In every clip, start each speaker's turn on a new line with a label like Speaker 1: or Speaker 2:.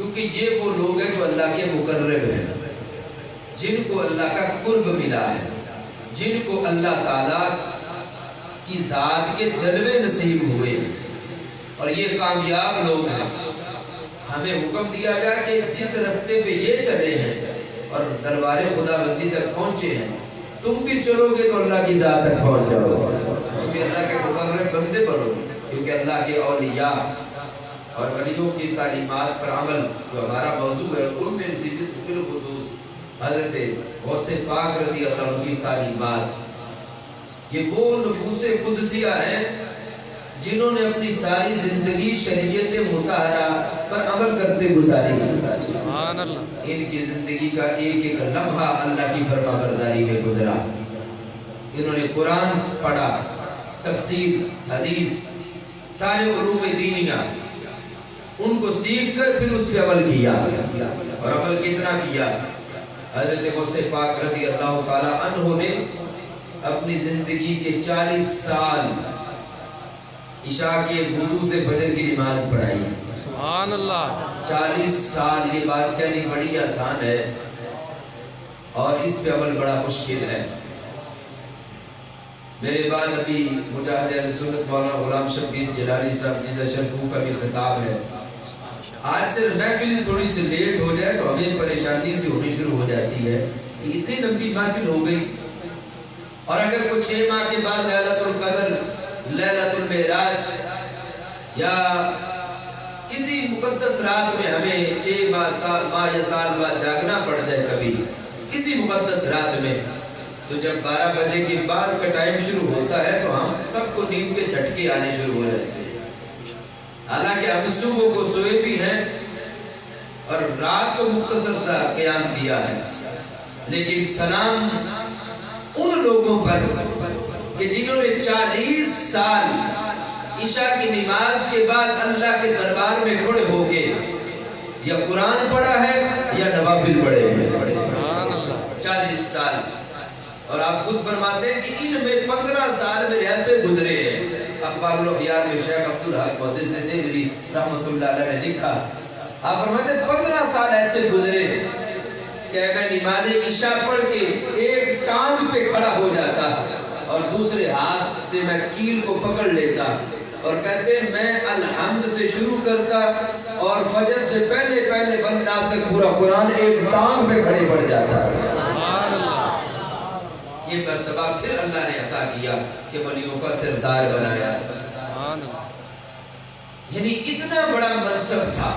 Speaker 1: کیونکہ یہ وہ لوگ ہیں جو اللہ کے مقرب ہیں، جن کو اللہ کا قرب ملا ہے، جن کو اللہ تعالیٰ کی ذات کے جلوے نصیب ہوئے ہیں، اور یہ کامیاب لوگ ہیں۔ ہمیں حکم دیا جائے کہ جس رستے پہ یہ چلے ہیں اور دربار خدا بندی تک پہنچے ہیں، تم بھی چلو گے تو اللہ کی ذات تک پہنچ جاؤ گے، تم بھی اللہ کے مقرب بندے بنو گے، کیونکہ اللہ کے اولیاء اور ولیوں کی تعلیمات پر عمل جو ہمارا موضوع ہے، ان میں سے بالخصوص حضرت غوث پاک رضی اللہ عنہ کی تعلیمات، یہ وہ نفوس قدسیہ ہیں جنہوں نے اپنی ساری زندگی شریعت مطہرہ پر عمل کرتے گزاری۔ سبحان اللہ۔ ان کی زندگی کا ایک ایک لمحہ اللہ کی فرما برداری میں گزرا۔ انہوں نے قرآن پڑھا، تفسیر، حدیث، سارے علوم دینیہ ان کو سیکھ کر پھر اس پہ عمل کیا، اور عمل کتنا کیا؟ حضرت غوث پاک رضی اللہ تعالی عنہ نے اپنی زندگی کے 40 سال عشاء کے وضو سے فجر کی نماز پڑھائی۔ سبحان اللہ۔ 40 سال، یہ بات کہنی بڑی آسان ہے اور اس پہ عمل بڑا مشکل ہے۔ میرے بعد ابھی مجاہد اہل سنت مولانا غلام شبیر جلالی صاحب جدہ شرفو کا بھی خطاب ہے۔ آج سے محفل تھوڑی سی لیٹ ہو جائے تو ہمیں پریشانی سے ہونی شروع ہو جاتی ہے کہ اتنی لمبی محفل ہو گئی، اور اگر کوئی 6 ماہ کے بعد لیلۃ القدر، لیلۃ المعراج یا کسی مقدس رات میں ہمیں 6 ماہ یا سال بعد جاگنا پڑ جائے کبھی کسی مقدس رات میں، تو جب 12 بجے کے بعد کا ٹائم شروع ہوتا ہے تو ہم سب کو نیند کے جھٹکے آنے شروع ہو جاتے ہیں۔ حالانکہ ہم صبح کو سوئے بھی ہیں اور رات کو مختصر سا قیام کیا ہے، لیکن سلام ان لوگوں پر کہ جنہوں نے 40 سال عشاء کی نماز کے بعد اللہ کے دربار میں کھڑے ہو کے یا قرآن پڑھا ہے یا نوافل پڑھے ہیں۔ 40 سال، اور آپ خود فرماتے ہیں کہ ان میں 15 سال میرے ایسے گزرے ہیں۔ اخبار الاخیار میں شیخ عبدالحق محدث دہلوی رحمت اللہ علیہ نے لکھا، آپ فرماتے ہیں 15 سال ایسے گزرے کہ میں نماز عشاء پڑھ کے ایک ٹانگ پہ کھڑا ہو جاتا اور دوسرے ہاتھ سے میں کیل کو پکڑ لیتا، اور کہتے ہیں میں الحمد سے شروع کرتا اور فجر سے پہلے بند ناسک پورا قرآن ایک ٹانگ پہ کھڑے پڑ جاتا۔ یہ مرتبہ پھر اللہ نے عطا کیا کہ ولیوں کا سردار بنایا، یعنی اتنا بڑا منصب تھا۔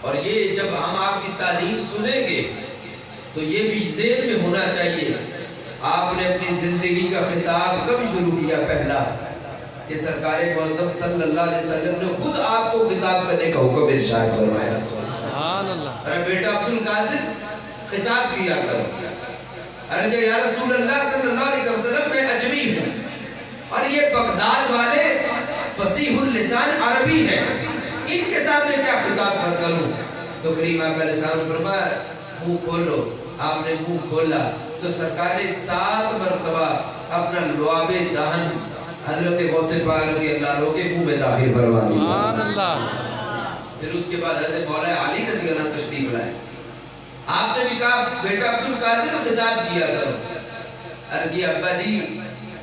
Speaker 1: اور یہ جب ہم آپ کی تعلیم سنیں گے تو یہ بھی ذہن میں ہونا چاہیے، آپ نے اپنی زندگی کا خطاب کب شروع کیا؟ پہلا کہ سرکار معظم صلی اللہ علیہ وسلم نے خود آپ کو خطاب کرنے کا حکم ارشاد فرمایا۔ ارے بیٹا عبد القادر خطاب کیا کرو، ارے یا رسول اللہ صلی اللہ علیہ وسلم میں اجمی ہوں اور یہ بغداد والے فصیح اللسان عربی ہیں، ان کے سامنے کیا خطاب کروں؟ تو کریم آقا علیہ السلام فرمایا منہ کھولو۔ آپ نے منہ کھولا تو سرکار نے 7 مرتبہ اپنا لعاب دہن حضرت غوث پاک رضی اللہ عنہ کے منہ میں داخل فرما دیا۔ پھر اس کے بعد حضرت مولا علی رضی اللہ عنہ تشریف لائے، آپ نے بھی کہا بیٹا عبد القادر خطاب کیا کرو۔ ارگی ابا جی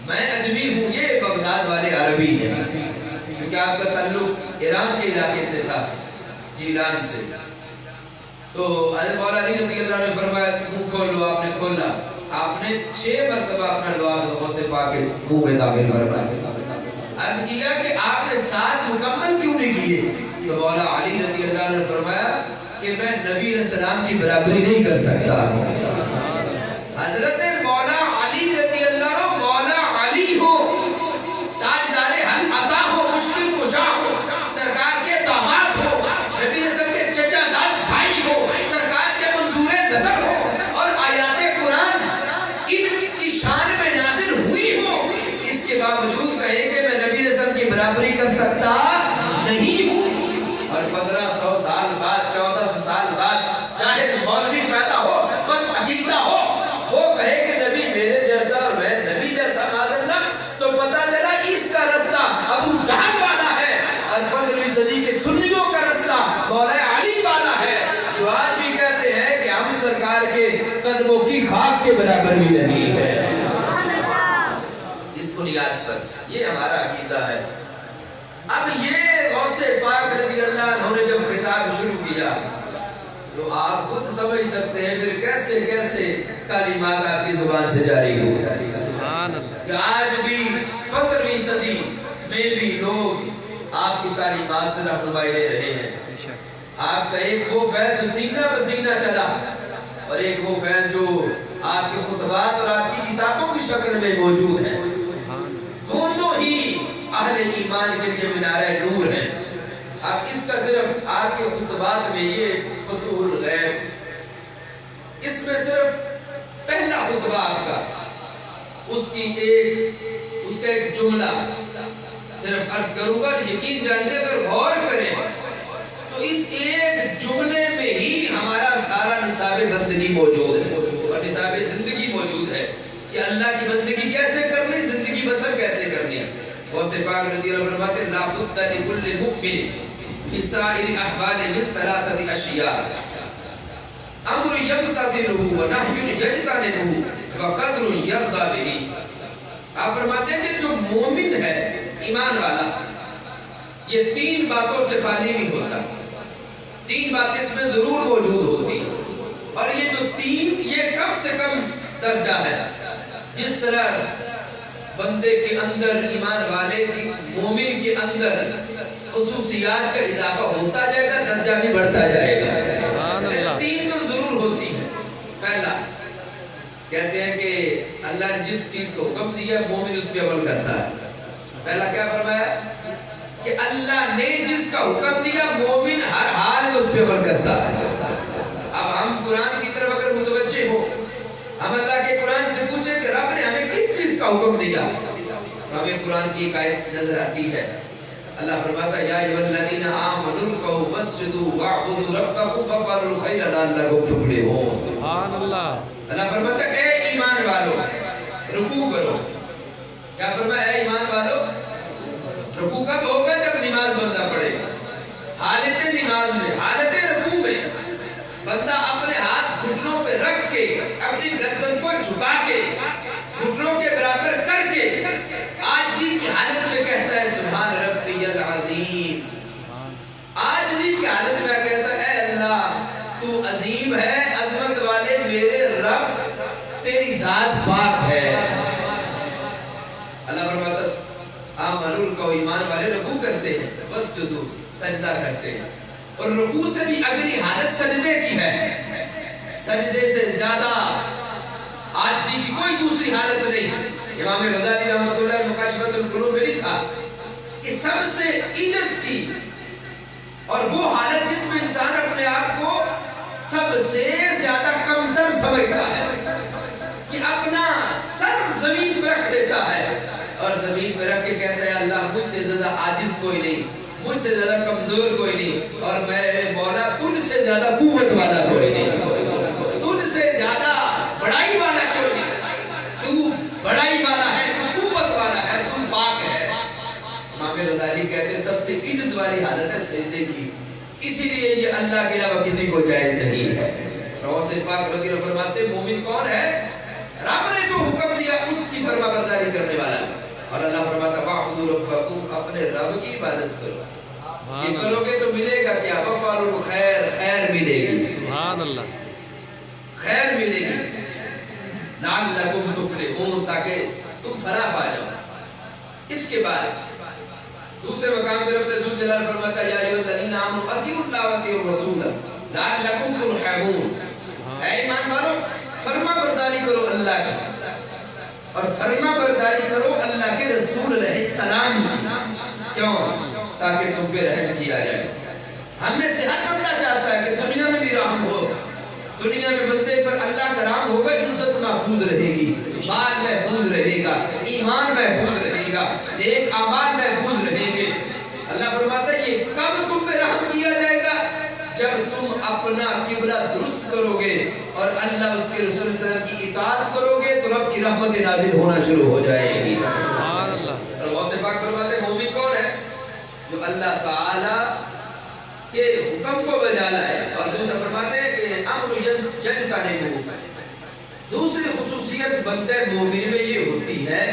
Speaker 1: میں اجمی ہوں، یہ بغداد والے عربی ہیں، کیونکہ آپ کا تعلق ایران کے علاقے سے تھا، جیلان سے۔ تو حضرت مولا علی رضی اللہ عنہ نے فرمایا منہ کھولو، آپ نے کھولا، آپ نے 6 مرتبہ اپنا لعاب غوث پاک کے منہ میں داخل فرمایا۔ عرض کیا کہ آپ نے 7 مکمل کیوں نہیں کیے؟ تو مولا علی رضی اللہ عنہ نے فرمایا کہ میں نبی علیہ السلام کی برابری نہیں کر سکتا۔ حضرت مولا علی رضی اللہ عنہ مولا علی ہو، تاجدار حل عطا ہو، مشکل کشا ہو، سرکار کے داماد ہو، نبی علیہ السلام کے چچا زاد بھائی ہو، سرکار کے منظور نظر ہو، اور آیات قرآن ان کی شان میں نازل ہوئی ہو، اس کے باوجود کہیں کہ میں نبی علیہ السلام کی برابری کر سکتا نہیں ہوں۔ اور 1500 سال بعد، 1400 سال بعد جاہل مولوی پیدا ہو، بد عقیدہ ہو، وہ کہے کہ برابر بھی نہیں ہے۔ اس بنیاد پر یہ ہمارا عقیدہ ہے۔ اب یہ غوث پاک رضی اللہ عنہ نے جب خطاب شروع کیا تو آپ خود سمجھ سکتے ہیں پھر کیسے کیسے کلمات آپ کی زبان سے جاری ہو کہ آج بھی 15ویں صدی میں بھی لوگ آپ کی تعلیمات سے رہنمائی لے رہے ہیں۔ آپ کا ایک وہ فیض جو سینہ بسینہ چلا اور ایک وہ فیض جو آپ کے خطبات اور آپ کی کتابوں کی شکل میں موجود ہے، دونوں ہی اہل ایمان کے لیے منارہ نور ہیں۔ اب اس کا صرف آپ کے خطبات میں یہ فتوح الغیب، اس میں صرف پہلا خطبہ آپ کا اس کا ایک جملہ صرف عرض کروں گا، یقین جانیے اگر غور کریں تو اس ایک جملے میں ہی ہمارا سارا نصاب بندگی موجود ہے اور نصاب زندگی موجود ہے کہ اللہ کی بندگی کیسے کرنی، زندگی بسر کیسے کرنی۔ غوث پاک رضی اللہ عنہ فرماتے ہیں لا بد لکل مؤمن فی سائر احوال من ثلاثۃ اشیاء امر یمتثلہ ونہی یجتنبہ وقدر یرضی بہ۔ آپ فرماتے ہیں کہ جو مومن ہے، ایمان والا، یہ 3 باتوں سے خالی نہیں ہوتا، 3 باتیں اس میں ضرور موجود ہوتی اور یہ جو 3 یہ کم سے کم درجہ ہے۔ جس طرح بندے کے اندر، ایمان والے کی، مومن کے اندر خصوصیات کا اضافہ ہوتا جائے گا، درجہ بھی بڑھتا جائے گا، 3 تو ضرور ہوتی ہیں۔ پہلا کہتے ہیں کہ اللہ نے جس چیز کو حکم دیا مومن اس پہ عمل کرتا ہے۔ پہلا کیا فرمایا کہ اللہ نے جس کا حکم دیا مومن ہر حال میں اس پہ عمل کرتا ہے۔ اب ہم قرآن کی طرف اگر متوجہ ہو، ہم اللہ کے قرآن سے پوچھیں کہ رب نے ہمیں کس چیز کا حکم دیا، تو ہمیں قرآن کی ایک آیت نظر آتی ہے۔ اللہ فرماتا ہے یا ایھا الذین آمنوا ارکعوا واسجدوا واعبدوا ربکم وافعلوا الخیر لعلکم تفلحون۔ سبحان اللہ۔ اللہ فرماتا ہے اے ایمان والو رکوع کرو۔ کیا فرمایا اے ایمان والو؟ رکوع کب ہوگا؟ جب نماز بندہ پڑھے گا۔ حالت نماز میں، حالت رکوع میں بندہ اپنے ہاتھ گھٹنوں پہ رکھ کے، اپنی گردن کو جھکا کے، گھٹنوں کے برابر کر کے عاجزی کی حالت میں کہتا ہے سبحان ربی العظیم۔ عاجزی کی حالت میں کہتا ہے اے اللہ تو عظیم ہے، عظمت والے میرے رب، تیری ذات پاک ہے۔ اللہ فرماتا ہے آمنوا کو ایمان والے رکوع کرتے ہیں، واسجدوا سجدہ کرتے ہیں، اور رکوع سے بھی اگلی حالت سجدے کی ہے۔ سجدے سے زیادہ عاجزی کی کوئی دوسری حالت نہیں۔ امام غزالی رحمۃ اللہ مکاشفۃ القلوب میں لکھا کہ سب سے عجز کی اور وہ حالت جس میں انسان اپنے آپ کو سب سے زیادہ کمتر سمجھتا ہے کہ اپنا سر زمین پہ رکھ دیتا ہے اور زمین پہ رکھ کے کہتا ہے اللہ مجھ سے زیادہ عاجز کوئی نہیں، مجھ سے زیادہ کمزور کوئی نہیں، اور میرے مولا تجھ سے زیادہ قوت والا کوئی نہیں، تجھ سے زیادہ بڑائی والا کوئی نہیں، تو بڑائی والا ہے، تو قوت والا ہے، تو پاک ہے۔ امام غزالی کہتے ہیں سب سے عزت والی حالت ہے سجدے کی، اسی لیے یہ اللہ کے علاوہ کسی کو جائز نہیں ہے۔ غوث پاک رضی اللہ عنہ فرماتے ہیں مومن کون ہے؟ رب نے جو حکم دیا اس کی فرما برداری کرنے والا، اور اللہ فرماتا وَاعْبُدُوا رَبَّكُمْ، اپنے رب کی عبادت کرو۔ یہ کرو گے تو ملے گا کیا؟ وَافْعَلُوا الْخَيْرَ، خیر ملے گی، سبحان اللہ، خیر ملے گی، لَعَلَّكُمْ تُفْلِحُونَ، تاکہ تم فلاح پا جاؤ۔ اس کے بعد دوسرے مقام پر رب ذوالجلال فرماتا ہے یا ایھا الذین آمنوا اطیعوا اللہ واطیعوا الرسول لعلکم ترحمون۔ اے ایمان والو فرما برداری کرو اللہ کی، اور فرما برداری کرو اللہ کے رسول علیہ السلام کی۔ کیوں؟ تاکہ تم پہ رحم کیا جائے۔ ہم میں سے ہر بندہ چاہتا ہے کہ دنیا میں بھی رحم ہو، دنیا میں بندے پر اللہ کا رحم ہوگا، عزت محفوظ رہے گی، مال محفوظ رہے گا، ایمان محفوظ رہے گا، نیک اعمال محفوظ رہیں گے۔ اللہ فرماتا ہے یہ کب تم پہ رحم کیا جائے گا؟ جب تم اپنا قبلہ درست کرو گے اور اللہ اس کے رسول صلی اللہ علیہ وسلم کی اطاعت کرو گے تو رب کی رحمت نازل ہونا شروع ہو جائے گی۔ سبحان اللہ۔ اور غوث پاک فرماتے ہیں مومن کون ہے؟ جو اللہ تعالی کے حکم کو بجا لائے، اور دوسرا فرماتے ہیں کہ امر یجتنبہ، دوسری خصوصیت بندے مومن میں یہ ہوتی ہے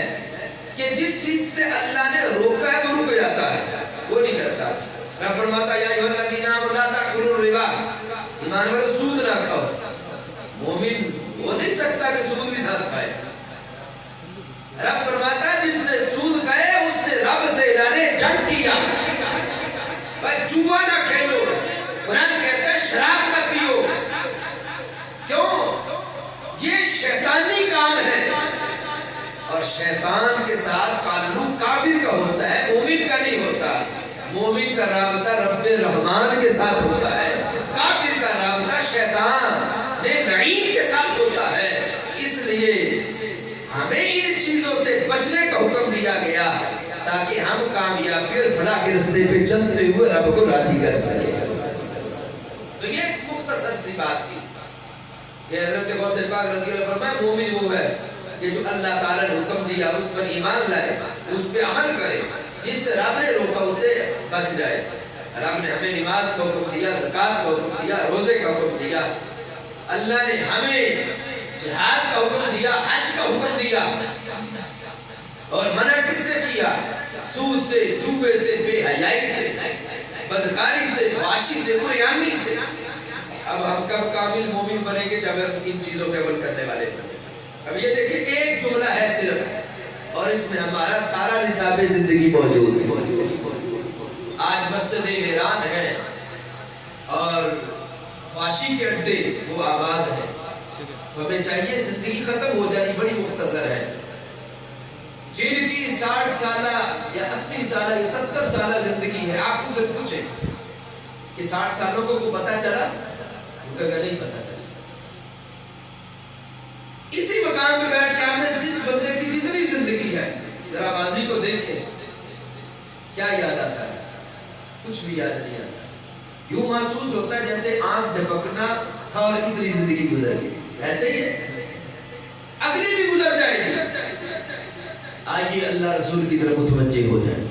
Speaker 1: کہ جس چیز سے اللہ نے روکا ہے وہ رک جاتا ہے، وہ نہیں کرتا۔ رب فرماتا یا ایھا الذین آمنوا لا تأکلوا الربا، ایمان والو سود نہ کھاؤ۔ مومن ہو نہیں سکتا کہ سود بھی ساتھ کھائے۔ رب فرماتا ہے جس نے سود کھائے اس نے رب سے اعلان جنگ کیا۔ بھائی جوا نہ کھیلو، قرآن کہتا ہے شراب نہ پیو۔ کیوں؟ یہ شیطانی کام ہے، اور شیطان کے ساتھ تعلق کافر کا ہوتا ہے، مومن کا نہیں ہوتا۔ مومن کا رابطہ رب رحمان کے ساتھ ہوتا ہے، کافر کا رابطہ شیطان لعین کے ساتھ ہوتا ہے۔ اس لیے ہمیں ان چیزوں سے بچنے کا حکم دیا گیا تاکہ ہم کامیابی اور فلاح کے راستے پہ چلتے ہوئے رب کو راضی کر سکیں۔ تو یہ ایک مختصر سی بات تھی کہ حضرت غوث پاک رضی اللہ عنہ فرمایا مومن وہ ہے کہ جو اللہ تعالیٰ نے حکم دیا اس پر ایمان لائے، اس پہ عمل کرے، جس سے رب نے روکا اسے بچ جائے۔ رب نے ہمیں نماز کا حکم دیا، زکوٰۃ کا حکم دیا، روزے کا حکم دیا، اللہ نے ہمیں جہاد کا حکم دیا، حج کا حکم دیا، اور منع کس سے کیا؟ سود سے، جوے سے، بے حیائی سے، بدکاری سے، فحاشی سے، بریانی سے۔ اب ہم کب کامل مومن بنیں گے؟ جب ہم ان چیزوں پہ عمل کرنے والے بنیں۔ اب یہ دیکھیں ایک جملہ ہے صرف، اور اس میں ہمارا سارا نصاب زندگی موجود ہے۔ آج مسجد ویران ہے اور فحاشی کے اڈے وہ آباد ہیں، تو ہمیں چاہیے زندگی ختم ہو جانی بڑی مختصر ہے۔ جن کی 60 سالہ یا 80 سالہ یا 70 سالہ زندگی ہے، آپ ان سے پوچھیں کہ 60 سالوں کو پتہ چلا؟ ان کا نہیں پتہ چلا۔ اسی مقام پہ بیٹھ کے ہمیں جس بندے کی جتنی زندگی ہے ذرا ماضی کو دیکھیں، کیا یاد آتا ہے؟ کچھ بھی یاد نہیں آتا۔ یوں محسوس ہوتا ہے جیسے آنکھ جھپکنا تھا اور اتنی زندگی گزر گئی، ایسے ہی ہے، اگلی بھی گزر جائے گی۔ آئیے اللہ رسول کی طرف متوجہ ہو جائیں،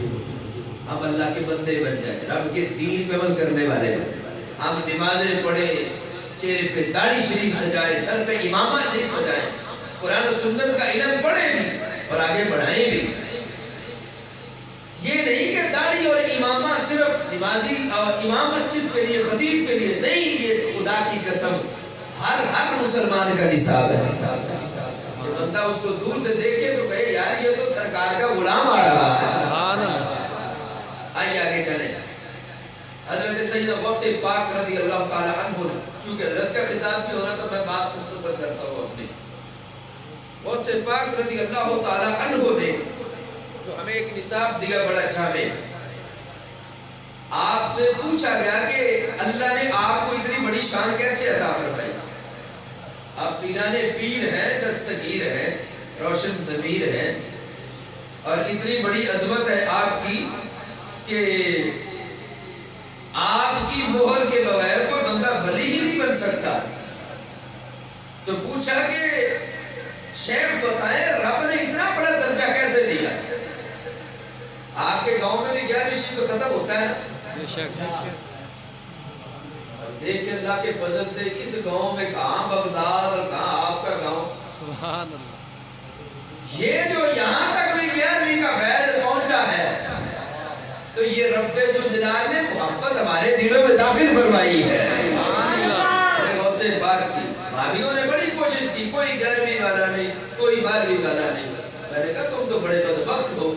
Speaker 1: ہم اللہ کے بندے بن جائیں، رب کے دین پہ عمل کرنے والے بن جائیں۔ ہم نمازیں پڑھیں، چہرے پہ داڑھی شریف سجائیں، سر پہ امامہ شریف سجائیں، قرآن و سنت کا علم پڑھیں بھی اور آگے بڑھائیں بھی۔ یہ نہیں کہ داڑھی اور امامہ صرف نمازی اور امام مسجد کے لیے، خطیب کے لیے نہیں، یہ خدا کی قسم ہر مسلمان کا نصاب ہے۔ جو بندہ اس کو دور سے دیکھے تو کہے یار یہ تو سرکار کا غلام آ رہا ہے۔ سبحان اللہ۔ آئیے آگے چلیں۔ حضرت سیدنا غوث پاک رضی اللہ تعالی عنہ نے، کیونکہ حضرت کا خطاب بھی ہونا تو میں بات مختصر کرتا ہوں اپنی۔ غوث پاک رضی اللہ تعالی عنہ نے تو ہمیں ایک نصاب دیا بڑا اچھا میں۔ آپ سے پوچھا گیا کہ اللہ نے آپ کو اتنی بڑی شان کیسے عطا فرمائی؟ آپ پیرانے پیر ہیں، دستگیر ہیں، روشن ضمیر ہیں، اور اتنی بڑی عظمت ہے آپ کی کہ آپ کی مہر کے بغیر کوئی بندہ ولی ہی نہیں بن سکتا۔ تو پوچھا کہ شیخ بتائیں رب نے اتنا بڑا درجہ کیسے دیا؟ آپ کے گاؤں میں بھی 11ویں شب ختم ہوتا ہے نا؟ دیکھ کے اللہ کے فضل سے اس گاؤں میں کہاں بغداد اور کہاں آپ کا گاؤں، سبحان اللہ، یہ جو یہاں تک بھی 11ویں کا فیض پہنچا ہے تو یہ رب ذوالجلال نے محبت ہمارے دلوں میں داخل فرمائی ہے۔ غوث پاک کی بھابھیوں نے بڑی کوشش کی، کوئی 11ویں والا نہیں، کوئی 12ویں والا نہیں۔ میں نے کہا تم تو بڑے بدبخت ہو،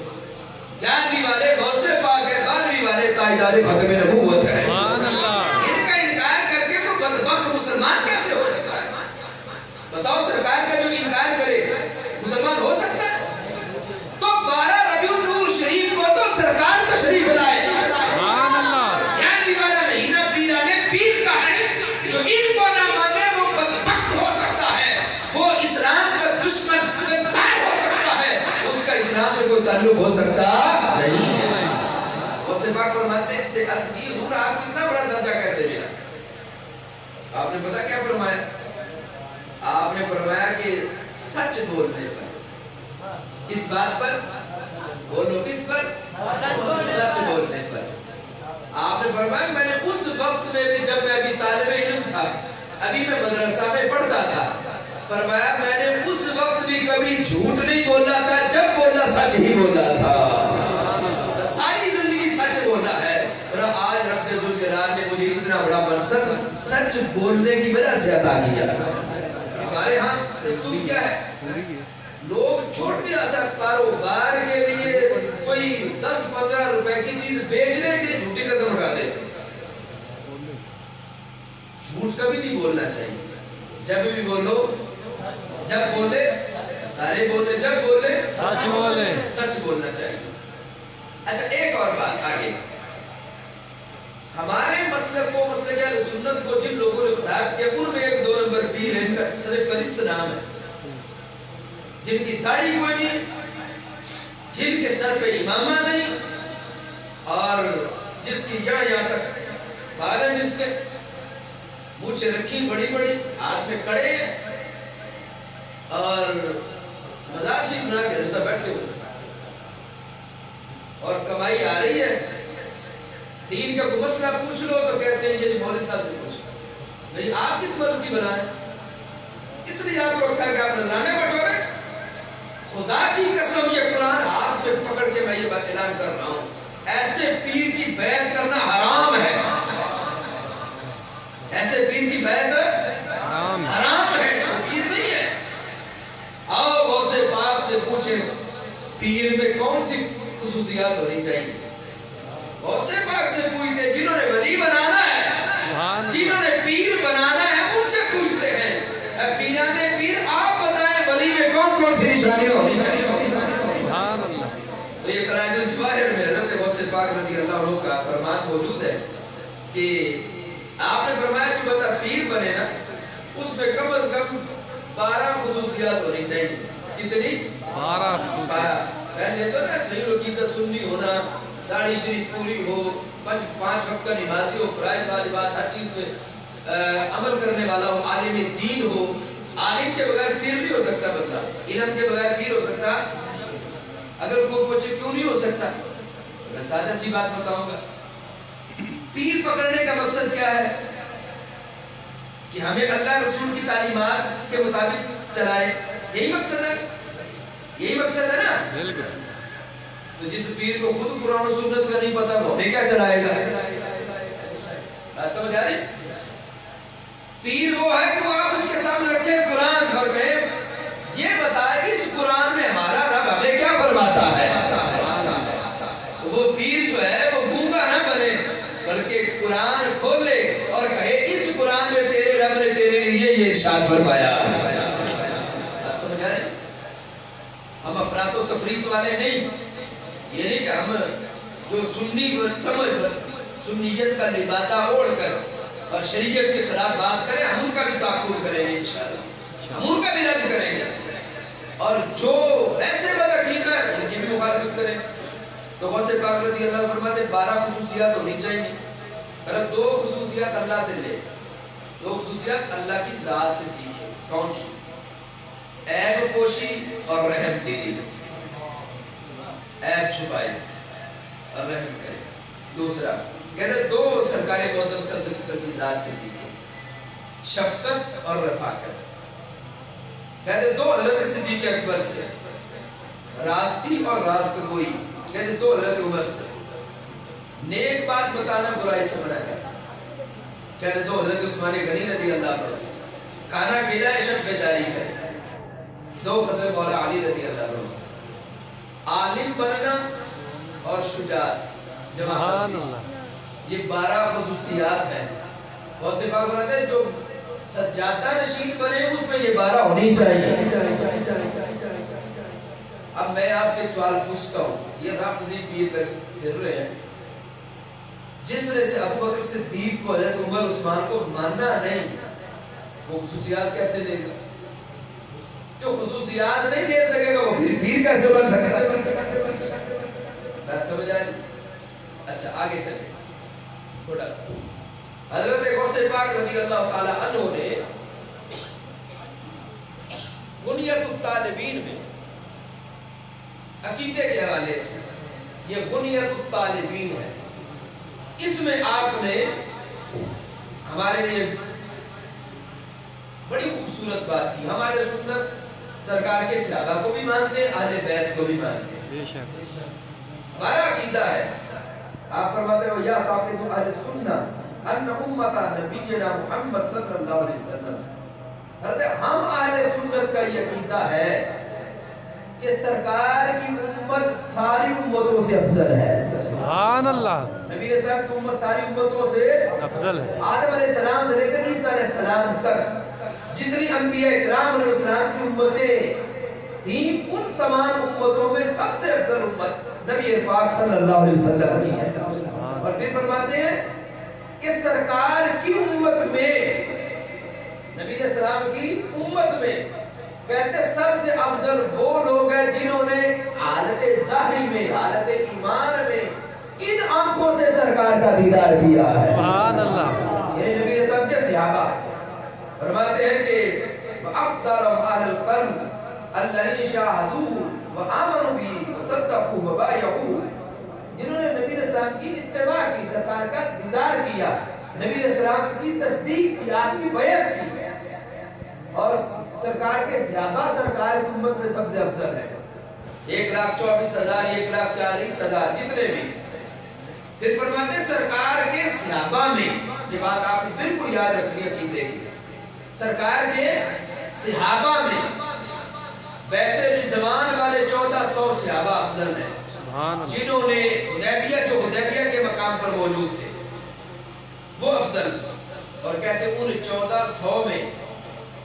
Speaker 1: 11ویں والے غوث پاک ہے، 12ویں والے تاجدار ختم نبوت ہے۔ ان کا انکار کر کے تو بدبخت مسلمان کیسے ہو سکتا ہے؟ بتاؤ سرکار کا جو انکار کرے مسلمان ہو سکتا ہے؟ تو 12 ربیع النور شریف کو تو سرکار تشریف لائے۔ 11ویں والا مہینہ پیرانے پیر کا ہے، جو ان کو نہ مانے وہ بدبخت ہو سکتا ہے، وہ اسلام کا دشمن غدار ہو سکتا ہے، اس کا اسلام سے کوئی تعلق ہو سکتا نہیں ہے۔ غوث پاک فرماتے ہیں سے عرض کی حضور آپ کو اتنا بڑا درجہ کیسے ملا؟ آپ نے پتا کیا فرمایا؟ آپ نے فرمایا کہ سچ بولنے پر۔ کس بات پر؟ بولو کس پر؟ سچ بولنے پر۔ آپ نے فرمایا میں نے اس وقت میں بھی جب میں ابھی طالب علم تھا، ابھی میں مدرسہ میں پڑھتا تھا، فرمایا میں نے اس وقت بھی کبھی جھوٹ نہیں بولا تھا جب بولا سچ ہی بولا تھا، ساری زندگی سچ بولا ہے۔ اور آج رب ذوالجلال نے مجھے اتنا بڑا منصب سچ بولنے کی وجہ سے عطا کیا۔ ہمارے ہاں دستور کیا ہے، لوگ چھوٹے سا کاروبار کے لیے کوئی 10-15 روپے کی چیز بیچنے کے لیے جھوٹی قسم اٹھا دیتے۔ جھوٹ کبھی نہیں بولنا چاہیے، جب بھی بولو، جب بولے سارے بولے، جب بولے
Speaker 2: سچ بولے،
Speaker 1: سچ بولنا چاہیے۔ اچھا ایک اور بات آگے، ہمارے مسلک کو، مسلک اہل سنت کو جن لوگوں نے خراب کیا ان میں ایک 2 نمبر پیر ہے، ان کا صرف فرشت نام ہے، جن کی داڑھی کوئی نہیں، جن کے سر پہ امامہ نہیں، اور جس کی یہاں تک بال ہیں، جس کے مونچھیں رکھی بڑی بڑی، ہاتھ میں کڑے ہیں، اور مزار شریف بنا کے جیسا بیٹھے ہوئے، اور کمائی آ رہی ہے۔ دین کا کوئی مسئلہ پوچھ لو تو کہتے ہیں یہ مولوی صاحب سے پوچھو، نہیں آپ کس مرض کی بنائیں، اس لیے آپ کو رکھا کہ آپ نذرانے بٹورے۔ خدا کی قسم یہ قرآن ہاتھ میں پکڑ کے میں یہ بات اعلان کر رہا ہوں، ایسے پیر کی بیعت کرنا حرام ہے، ایسے پیر کی بیعت حرام ہے، وہ پیر نہیں ہے۔ آؤ غوث پاک سے پوچھیں پیر میں کون سی خصوصیات ہونی چاہیے، غوث پاک سے پوچھتے، جنہوں نے ولی بنانا ہے، جنہوں نے پیر بنانا ہے ان سے پوچھتے ہیں۔ پیران پیر آپ بتائیں ولی میں کون کون سی نشانیاں ہونی چاہیے۔ تو یہ قرائن الجواہر میں حضرت غوث پاک رضی اللہ عنہ کا فرمان موجود ہے کہ آپ نے فرمایا کہ بندہ پیر بنے نا اس میں کم از کم 12 خصوصیات ہونی چاہیے۔ کتنی؟ 12 خصوصیات۔ پہلے تو نا صحیح عقیدہ سنی ہونا، داڑھی شریف پوری ہو، 5 وقت کا نمازی ہو، فرائض والی بات ہر چیز میں عمل کرنے والا ہو، عالم دین ہو۔ عالم کے بغیر پیر نہیں ہو سکتا بندہ، علم کے بغیر پیر ہو سکتا اگر کوئی کچھ کیوں نہیں ہو سکتا؟ میں سادہ سی بات بتاؤں گا، پیر پکڑنے کا مقصد کیا ہے کہ ہمیں اللہ رسول کی تعلیمات کے مطابق چلائے، یہی مقصد ہے، یہی مقصد ہے نا۔ تو جس پیر کو خود قرآن و سنت کا نہیں پتا وہ ہمیں کیا چلائے گا؟ بات سمجھ آ رہی؟ پیر وہ ہے کہ وہ آپ اس کے سامنے رکھیں قرآن اور کہیں یہ بتائے اس قرآن میں ہمارا رب ہمیں کیا فرماتا ہے۔ وہ پیر جو ہے وہ گونگا نہ بنے بلکہ قرآن کھولے اور کہے اس قرآن میں تیرے رب نے تیرے لیے یہ ارشاد فرمایا۔ بات سمجھ آ رہی؟ ہم افراط و تفریط والے نہیں، یہ نہیں کہ ہم جو سنی سمجھ سنیت کا لبادہ اوڑھ کر اور شریعت کے خلاف بات کریں، ہم ان کا بھی تعاقب کریں گے انشاءاللہ، ہم ان کا بھی رد کریں گے، اور جو ایسے بدعقیدہ ہے ان کی بھی مخالفت کریں۔ تو غوث پاک رضی اللہ عنہ فرماتے 12 خصوصیات ہونی چاہیے، اور 2 خصوصیات اللہ سے لے، 2 خصوصیات اللہ کی ذات سے سیکھیں۔ کون سی؟ عیب پوشی اور رحم دلی، عیب چھپائے اور رحم کرے۔ دوسرا کہتے 2 سرکار معظم صلی اللہ علیہ وسلم کی ذات سے سیکھیں، شفقت اور رفاقت۔ کہتے 2 حضرت صدیق اکبر سے، راستی اور راست گوئی۔ کہتے 2 حضرت عمر سے، نیک بات بتانا برائی سے منع کرنا۔ کہتے 2 حضرت عثمان غنی رضی اللہ عنہ سے، کھانا کھلائے شب بیداری کرے۔ 2 حضرت مولا علی رضی اللہ عنہ سے، عالم بننا اور شجاعت جمع کرنا۔ یہ 12 خصوصیات ہیں۔ غوث پاک فرماتے ہیں جو سجادہ نشین بنے اس میں یہ 12 ہونی چاہیے۔ اب میں آپ سے ایک سوال پوچھتا ہوں، یہ رافضی پیر پھر رہے ہیں، جس طرح سے ابو بکر صدیق کو، حضرت عمر عثمان کو ماننا نہیں، وہ خصوصیات کیسے لے گا؟ جو خصوصیات نہیں لے سکے گا وہ پھر پیر کیسے بن سکتا ہے؟ بات سمجھ آئی؟ اچھا آگے چلیں تھوڑا سا۔ حضرت غوث پاک رضی اللہ تعالی عنہ نے غنیت الطالبین میں عقیدے کے حوالے سے، یہ غنیت الطالبین ہے، اس میں آپ نے ہمارے لیے بڑی خوبصورت بات کی. ہمارے سنت سرکار کے صحابہ کو بھی مانتے ہیں, اہل بیت کو بھی مانتے ہیں. ہمارا عقیدہ ہے, آپ فرماتے ہو یا تعقید اہل سنہ ان امت نبینا محمد صلی اللہ علیہ وسلم. ہم اہل سنت کا یہ عقیدہ ہے کہ سرکار کی امت ساری امتوں سے افضل ہے. سبحان اللہ. نبی علیہ السلام کی امت ساری امتوں سے افضل ہے. آدم علیہ السلام سے لے کر عیسیٰ علیہ السلام تک جتنی انبیاء اکرام علیہ السلام کی امتیں تھیں, ان تمام امتوں میں سب سے افضل امت نبی پاک صلی اللہ علیہ وسلم کی ہے. اور پھر فرماتے ہیں کہ سرکار کی امت میں, نبی علیہ السلام کی امت میں, کہتے سب سے افضل وہ لوگ ہیں جنہوں نے حالت ظاہری میں, حالت ایمان میں ان آنکھوں سے سرکار کا دیدار کیا ہے. سبحان اللہ. یعنی نبی علیہ السلام کے صحابہ فرماتے ہیں کہ افضل اہل القرن الذین شاہدوہ وآمنوا بہ وصدقوہ وبایعوہ, جنہوں نے نبی علیہ السلام کی اتباع کی, سرکار کا دیدار کیا, نبی علیہ السلام کی تصدیق کی, آپ کی بیعت کی, اور سرکار کے صحابہ سرکار کی امت میں سب سے افضل ہے. 1,24,000 1,40,000 جتنے بھی. پھر فرماتے سرکار کے صحابہ میں, یہ بات آپ نے بالکل یاد رکھنی عقیدے کی, سرکار کے صحابہ میں بیعت رضوان والے 1400 صحابہ افضل ہیں, جنہوں نے حدیبیہ کے مقام پر موجود تھے, وہ افضل. اور کہتے ان 1400 میں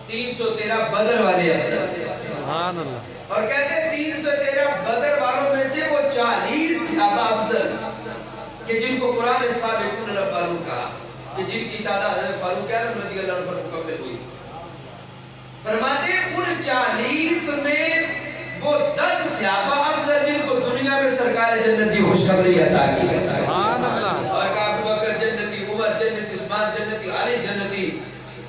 Speaker 1: 313 بدر والے افضل. سبحان اللہ. اور کہتے ہیں 313 بدر والوں میں سے وہ 40 صحابہ افضل کہ جن کو قرآن سابقون الاولون کہا, کہ جن کی تعداد حضرت فاروق اعظم رضی اللہ عنہ پر مکمل ہوئی. فرماتے ہیں ان 40 میں وہ 10 صحابہ افضل جن کو دنیا میں سرکار جنت کی خوشخبری عطا کی. سبحان اللہ. اور کہ ابو بکر جنتی, عمر جنتی, عثمان جنتی, علی جنتی,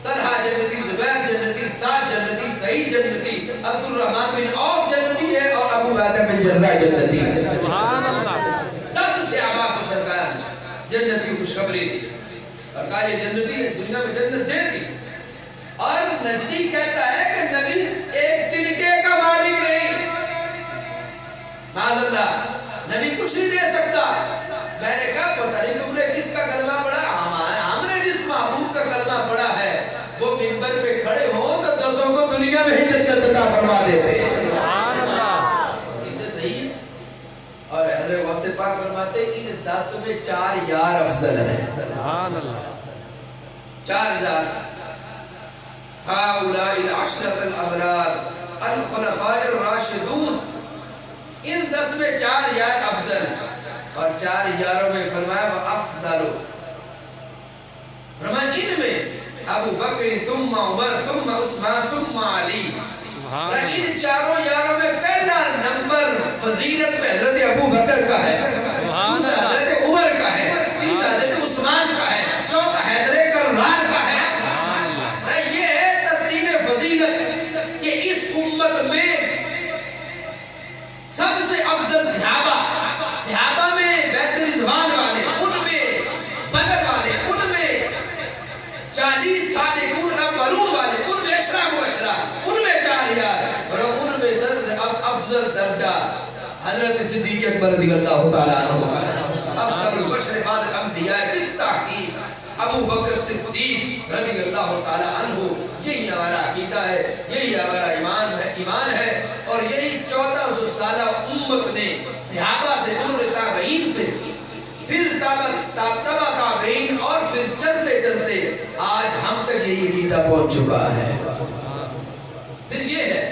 Speaker 1: طلحہ جنتی, زبیر جنتی, سعد جنتی, سعید جنتی, عبد الرحمن بن عوف جنتی ہے, اور ابو عبیدہ بن جراح جنتی. سبحان اللہ. 10 صحابہ کو سرکار جنت کی خوشخبری دی, اور کہا یہ جنتی ہے, دنیا میں جنت دے دی. اور نجدی کہتا ہے کہ نبی ایک تنکے کا مالک نہیں, معاذ اللہ, نبی کچھ نہیں دے سکتا. میں نے کہا پتہ نہیں تم نے کس کا کلمہ پڑھا, ہم نے جس محبوب کا کلمہ پڑھا ہے وہ منبر پہ کھڑے ہوں تو 10 کو دنیا میں ہی جنت عطا فرما دیتے ہیں. سبحان اللہ. اسے صحیح. اور حضرت غوث پاک فرماتے ہیں ان 10 میں 4 یار افضل ہیں. سبحان اللہ. 4 یار. هؤلاء العشرة الابرار الخلفاء الراشدون, ان 10 میں 4 یار افضل ہیں. اور 4 یاروں میں فرمایا وَأَفْضَلُ, فرمایا ان میں ابو بکر ثم عمر ثم عثمان ثم علی. ان 4 یاروں میں پہلا نمبر فضیلت میں حضرت ابو بکر کا ہے, دوسرا حضرت عمر کا ہے, تیسرا حضرت عثمان کا ہے, چوتھا حیدر کرار کا ہے. یہ ہے ترتیب فضیلت کہ اس امت میں سب سے افضل صحابہ میں بیعت رضوان والے, ان میں بدر والے, ان میں 40 صادقون اولون والے, ان میں اشرا مبشرہ, ان میں 4 یار, اور ان میں افضل درجہ حضرت صدیق اکبر رضی اللہ تعالیٰ عنہ کا ہے. افضل البشر بعد الانبیاء بالتحقیق ابو بکر صدیق رضی اللہ تعالیٰ عنہ. یہی ہمارا عقیدہ ہے, یہی ہمارا ایمان ہے, اور یہی 1400 سالہ امت نے صحابہ سے, انہوں تابعین سے, پھر تبع تابعین, اور پھر چلتے چلتے آج ہم تک یہی عقیدہ پہنچ چکا ہے. پھر یہ ہے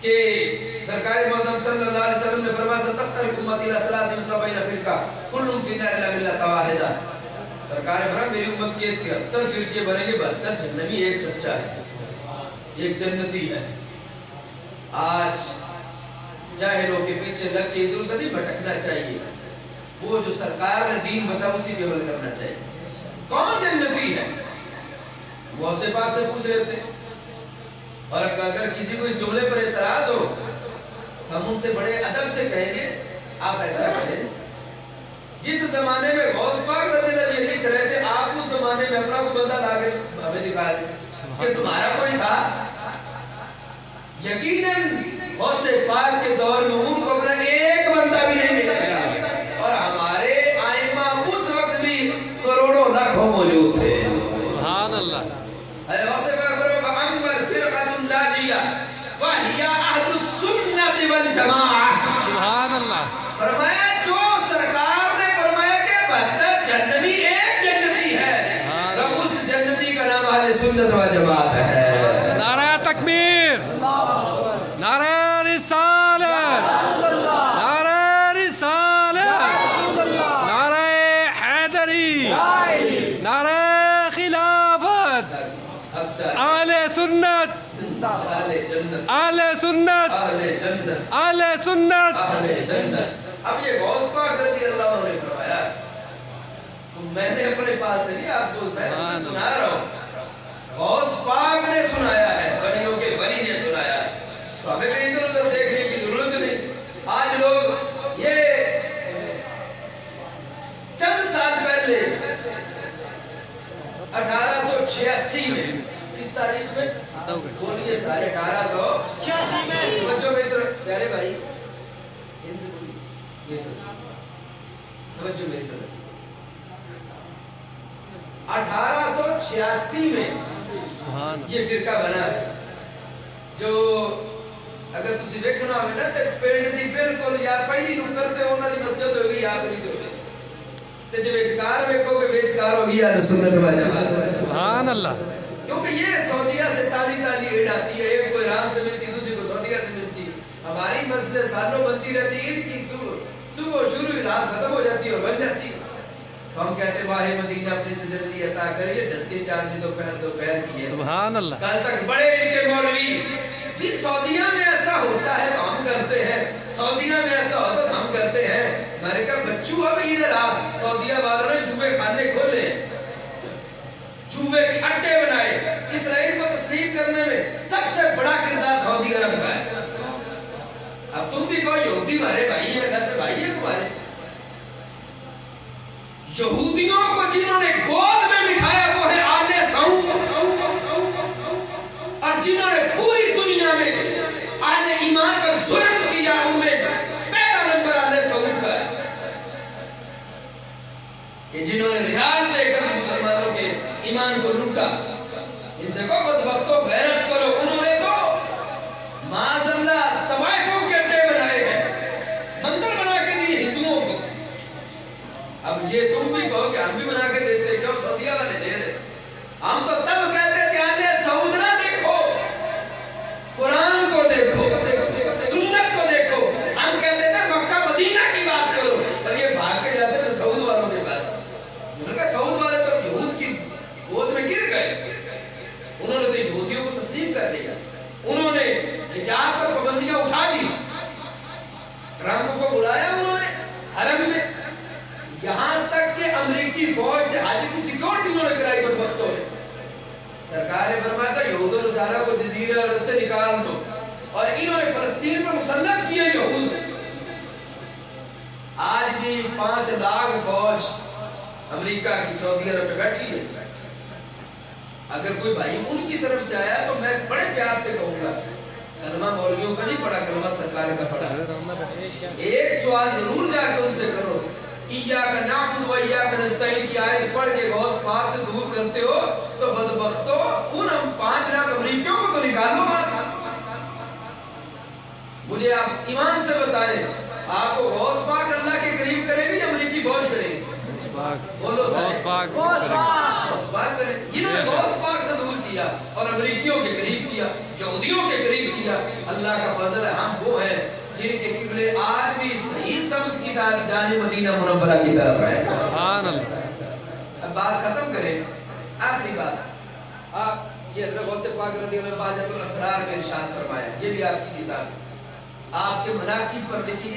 Speaker 1: کہ سرکار معظم صلی اللہ علیہ وسلم نے فرمایا ستفترق امتی الی 73 فرقہ کلہم فی النار الا ملۃ واحدہ. سرکار نے فرمایا میری امت کے 73 فرقے بنیں گے, 72 جہنمی, ایک سچا ہے, ایک جنتی ہے. آج جاہلوں کے پیچھے لگ کے ادھر ادھر نہیں بھٹکنا چاہیے, وہ جو سرکار نے دین بتا اسی پہ عمل کرنا چاہیے. کون جنتی ہے غوث پاک سے پوچھ رہے تھے, اور اگر کسی کو اس جملے پر اعتراض ہو ہم ان سے بڑے ادب سے کہیں گے آپ ایسا کریں, جس زمانے میں غوث پاک رضی اللہ یہ لکھ رہے تھے, آپ اس زمانے میں اپنا کو بندہ لا کے ہمیں دکھا دیں. میں تمہارا کوئی تھا؟ یقیناً غوث پاک کے دور میں ان کو اپنا ایک بندہ بھی نہیں ملا، اور ہمارے آئمہ اس وقت بھی کروڑوں لاکھوں موجود تھے۔
Speaker 2: سبحان اللہ۔
Speaker 1: غوث پاک فرمایا وَأَمَّا الْفِرْقَةُ النَّاجِيَةُ فَهِيَ أَهْلُ السُّنَّةِ وَالْجَمَاعَةِ۔
Speaker 2: سبحان اللہ۔
Speaker 1: فرمایا جو سرکار نے فرمایا کہ 72 جنتی ایک جنتی ہے، تو اس جنتی کا نام اہل سنت و جماعت ہے۔
Speaker 2: نعرہ تکبیر، نعرہ رسالت، نعرہ رسالت، نعرہ حیدری، نعرہ خلافت، اہل سنت،
Speaker 1: اہل جنت،
Speaker 2: اہل سنت،
Speaker 1: اہل جنت،
Speaker 2: اہل سنت۔
Speaker 1: اہل جنت۔ اب یہ غوث پاک رضی اللہ عنہ نے فرمایا، میں نے اپنے پاس سے نہیں، آپ کو میں سے سنا رہا ہوں، غوث پاک نے سنایا ہے، ولیوں کے ولی نے سنایا ہے، تو ہمیں کہیں ادھر ادھر دیکھنے کی ضرورت نہیں۔ آج لوگ یہ چند سال پہلے 1886 میں کس تاریخ میں بولیے سارے 1886 میں، بچوں میں ادھر پیارے بھائی ان سے بولیے توجہ میری طرف، 1886 میں یہ فرقہ بنا ہے، جو اگر تسی ویکھنا ہوئے نا تے پنڈ دی بالکل یا پہلی نکر تے انہاں دی مسجد ہوگی یا آخری تے ہوگی، تے جو وچکار ویکھو گے وچکار ہوگی اہل سنت و جماعت۔
Speaker 2: سبحان اللہ۔
Speaker 1: کیونکہ یہ سعودیہ سے تازی ایڈ آتی ہے، ایک کو ایران سے ملتی، دوسری کو سعودیہ سے ملتی، ہماری مسجد سالوں بنتی رہتی، عید کی صبح شروع ہوئی رات ختم ہو جاتی اور بن جاتی۔ تو ہم کہتے ہیں ماہ مدینہ اپنی تجلی عطا کریے، ڈھلتی چاندنی دوپہر کی ہے۔
Speaker 2: سبحان اللہ۔
Speaker 1: کل تک بڑے ان کے مولوی جی سعودیہ میں ایسا ہوتا ہے تو ہم کرتے ہیں، سعودیہ میں ایسا ہوتا تو ہم کرتے ہیں۔ میں نے کہا بچوں اب ادھر آ، سعودیہ والوں نے جوئے خانے کھولے، جوئے کے اڈے بنائے، اسرائیل کو تسلیم کرنے میں سب سے بڑا کردار سعودی عرب کا ہے۔ اب تم بھی کہو یہودی ہمارے بھائی ہیں، کیسے بھائی ہیں تمہارے؟ یہودیوں کو جنہوں نے گود میں بٹھایا وہ ہے آل سعود، اور جنہوں نے پوری دنیا میں اہل ایمان پر ظلم کیا ان میں پہلا نمبر آل سعود کا ہے، کہ جنہوں نے ریال دے کر مسلمانوں کے ایمان کو لوٹا۔ ان سے کو بدبختوں غیرت کرو، انہوں نے تو معاذ اللہ طوائفوں کے اڈے بنائے ہیں، مندر بنا کے دیے ہندوؤں کو۔ اب یہ تم بھی کہو کہ ہم بھی بنا کے دیتے، کیوں سعودیہ والے دے رہے؟ ہم تو تب کہتے کہ آل سعود نہ دیکھو، قرآن کو دیکھو، سنت کو دیکھو۔ ہم کہتے تھے مکہ مدینہ کی بات کرو، اور یہ بھاگ کے جاتے تھے سعود والوں کے پاس۔ انہوں نے کہا سعود والے تو یہود کی گود میں گر گئے، انہوں نے تو یہودیوں کو تسلیم کر لیا، انہوں نے حجاب پر پابندیاں اٹھا دی، ٹرمپ کو بلایا انہوں نے حرم میں، یہاں تک کہ امریکی فوج سے حج کی سیکورٹی انہوں نے کرائی بدبختوں نے۔ سرکار نے فرمایا تھا یہود و نصارہ کو جزیرہ عرب سے نکال دو، اور انہوں نے فلسطین پر مسلط کیا یہود۔ آج بھی 5 لاکھ فوج امریکہ کی سعودی عرب میں بیٹھی ہے۔ اگر کوئی بھائی ان کی طرف سے آیا تو میں بڑے پیار سے کہوں گا کلمہ مولویوں کا نہیں پڑھا، کلمہ سرکار کا پڑھا۔ ایک سوال ضرور جا کے ان سے کرو، ایاک نعبد و ایاک نستعین کی آیت پڑھ کے غوث پاک سے دور کرتے ہو تو بدبختو ان 5 لاکھ امریکیوں کو تو نکالو وہاں سے۔ مجھے آپ ایمان سے بتائیں، آپ کو غوث پاک اللہ کے قریب کریں گے یا امریکی فوج کریں گے؟ بولو
Speaker 2: غوث پاک
Speaker 1: غوث پاک کریں۔ انہوں نے غوث پاک سے دور کیا اور امریکیوں کے قریب کیا، یہودیوں کے قریب کیا۔ اللہ کا فضل ہے، ہم وہ ہیں جن کے قبلے آج بھی صحیح سمت کی جانب مدینہ منورہ کی طرف ہے۔
Speaker 2: سبحان اللہ۔
Speaker 1: اب بات ختم کریں، آخری بات، آپ یہ حضرت غوث پاک رضی اللہ عنہ بہجت الاسرار میں ارشاد فرمایا، یہ بھی آپ کی کتاب، آپ کے مناقب پر لکھی